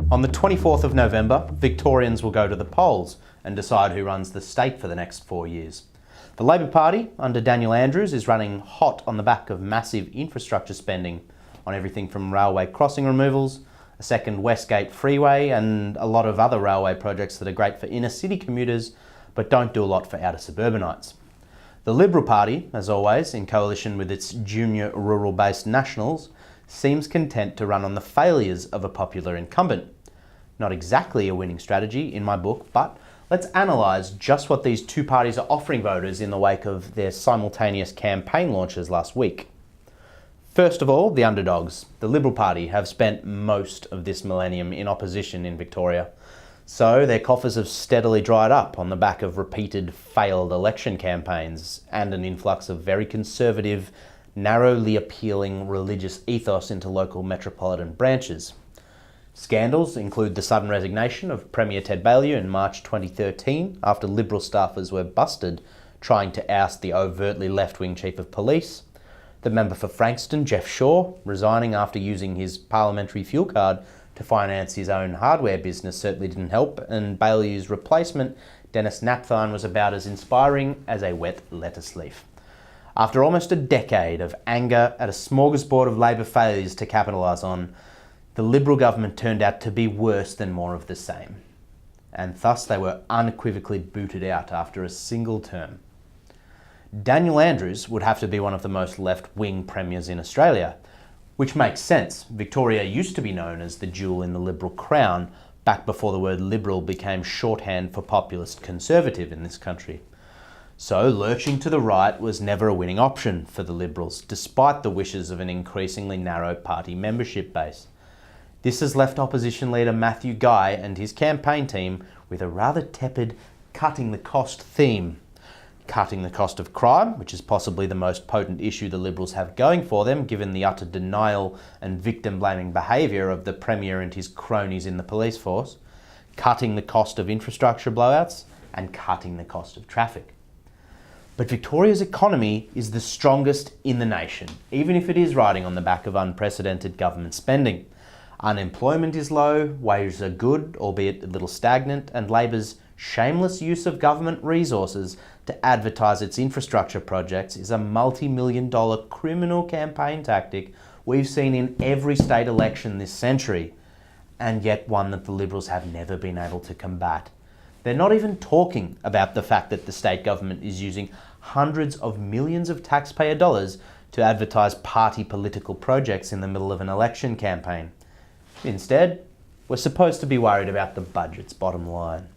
On the 24th of November, Victorians will go to the polls and decide who runs the state for the next 4 years. The Labor Party, under Daniel Andrews, is running hot on the back of massive infrastructure spending on everything from railway crossing removals, a second Westgate freeway, and a lot of other railway projects that are great for inner city commuters but don't do a lot for outer suburbanites. The Liberal Party, as always, in coalition with its junior rural-based Nationals, seems content to run on the failures of a popular incumbent. Not exactly a winning strategy in my book, but let's analyse just what these two parties are offering voters in the wake of their simultaneous campaign launches last week. First of all, the underdogs. The Liberal Party have spent most of this millennium in opposition in Victoria, so their coffers have steadily dried up on the back of repeated failed election campaigns and an influx of very conservative, narrowly appealing religious ethos into local metropolitan branches. Scandals include the sudden resignation of Premier Ted Baillieu in March 2013 after Liberal staffers were busted trying to oust the overtly left-wing Chief of Police, the member for Frankston, Jeff Shaw, resigning after using his parliamentary fuel card to finance his own hardware business certainly didn't help, and Baillieu's replacement, Dennis Napthine, was about as inspiring as a wet lettuce leaf. After almost a decade of anger at a smorgasbord of Labor failures to capitalise on, the Liberal government turned out to be worse than more of the same, and thus they were unequivocally booted out after a single term. Daniel Andrews would have to be one of the most left-wing premiers in Australia, which makes sense. Victoria used to be known as the jewel in the Liberal crown back before the word Liberal became shorthand for populist conservative in this country. So lurching to the right was never a winning option for the Liberals, despite the wishes of an increasingly narrow party membership base. This has left opposition leader Matthew Guy and his campaign team with a rather tepid cutting the cost theme. Cutting the cost of crime, which is possibly the most potent issue the Liberals have going for them, given the utter denial and victim-blaming behaviour of the Premier and his cronies in the police force. Cutting the cost of infrastructure blowouts, and cutting the cost of traffic. But Victoria's economy is the strongest in the nation, even if it is riding on the back of unprecedented government spending. Unemployment is low, wages are good, albeit a little stagnant, and Labor's shameless use of government resources to advertise its infrastructure projects is a multi-million-dollar criminal campaign tactic we've seen in every state election this century, and yet one that the Liberals have never been able to combat. They're not even talking about the fact that the state government is using hundreds of millions of taxpayer dollars to advertise party political projects in the middle of an election campaign. Instead, we're supposed to be worried about the budget's bottom line.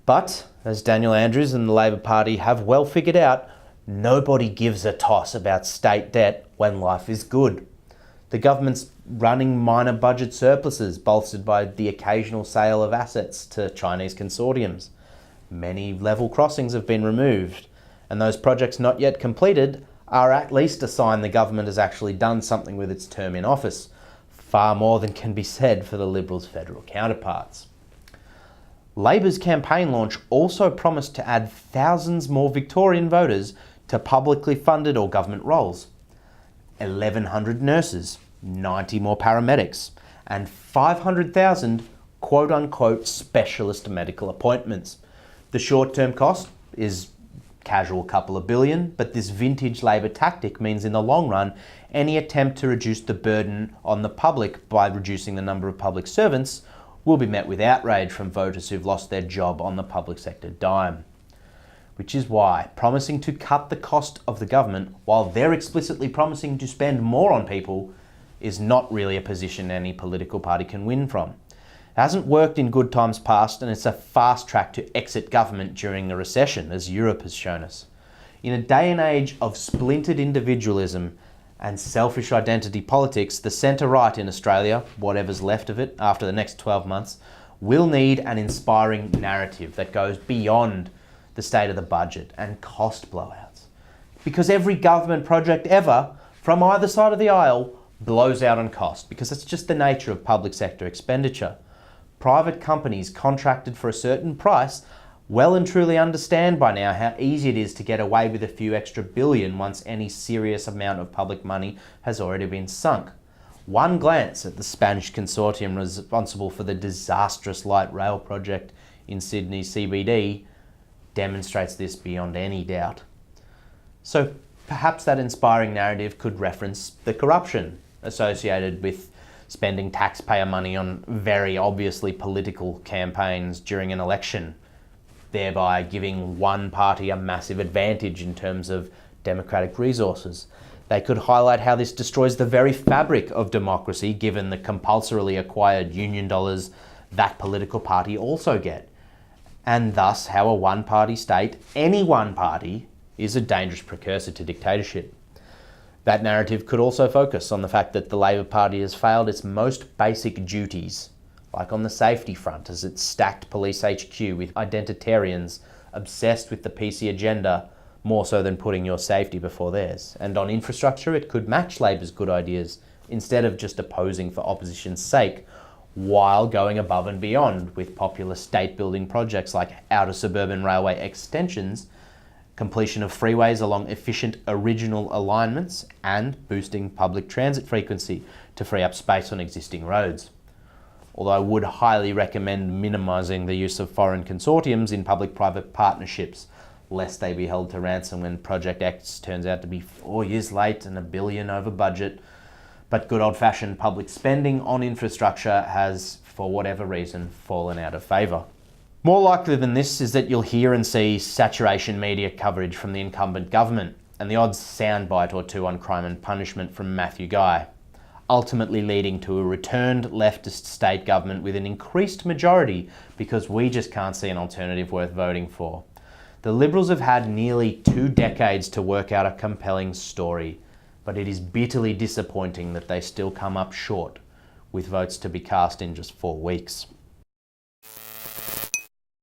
But, as Daniel Andrews and the Labor Party have well figured out, nobody gives a toss about state debt when life is good. The government's running minor budget surpluses bolstered by the occasional sale of assets to Chinese consortiums. Many level crossings have been removed, and those projects not yet completed are at least a sign the government has actually done something with its term in office. Far more than can be said for the Liberals' federal counterparts. Labor's campaign launch also promised to add thousands more Victorian voters to publicly funded or government roles. 1,100 nurses, 90 more paramedics, and 500,000 quote-unquote specialist medical appointments. The short-term cost is casual couple of billion, but this vintage Labor tactic means in the long run, any attempt to reduce the burden on the public by reducing the number of public servants will be met with outrage from voters who've lost their job on the public sector dime. Which is why promising to cut the cost of the government while they're explicitly promising to spend more on people is not really a position any political party can win from. It hasn't worked in good times past, and it's a fast track to exit government during a recession, as Europe has shown us. In a day and age of splintered individualism and selfish identity politics, the centre-right in Australia, whatever's left of it after the next 12 months, will need an inspiring narrative that goes beyond the state of the budget and cost blowouts. Because every government project ever, from either side of the aisle, blows out on cost, because it's just the nature of public sector expenditure. Private companies contracted for a certain price well and truly understand by now how easy it is to get away with a few extra billion once any serious amount of public money has already been sunk. One glance at the Spanish consortium responsible for the disastrous light rail project in Sydney's CBD demonstrates this beyond any doubt. So perhaps that inspiring narrative could reference the corruption associated with spending taxpayer money on very obviously political campaigns during an election, thereby giving one party a massive advantage in terms of democratic resources. They could highlight how this destroys the very fabric of democracy, given the compulsorily acquired union dollars that political party also get, and thus how a one-party state, any one party, is a dangerous precursor to dictatorship. That narrative could also focus on the fact that the Labor Party has failed its most basic duties, like on the safety front, as it stacked police HQ with identitarians obsessed with the PC agenda more so than putting your safety before theirs. And on infrastructure, it could match Labor's good ideas instead of just opposing for opposition's sake, while going above and beyond with popular state-building projects like outer suburban railway extensions, completion of freeways along efficient original alignments, and boosting public transit frequency to free up space on existing roads. Although I would highly recommend minimising the use of foreign consortiums in public-private partnerships, lest they be held to ransom when Project X turns out to be 4 years late and $1 billion over budget. But good old-fashioned public spending on infrastructure has, for whatever reason, fallen out of favour. More likely than this is that you'll hear and see saturation media coverage from the incumbent government, and the odd soundbite or two on crime and punishment from Matthew Guy, ultimately leading to a returned leftist state government with an increased majority because we just can't see an alternative worth voting for. The Liberals have had nearly 2 decades to work out a compelling story, but it is bitterly disappointing that they still come up short, with votes to be cast in just 4 weeks.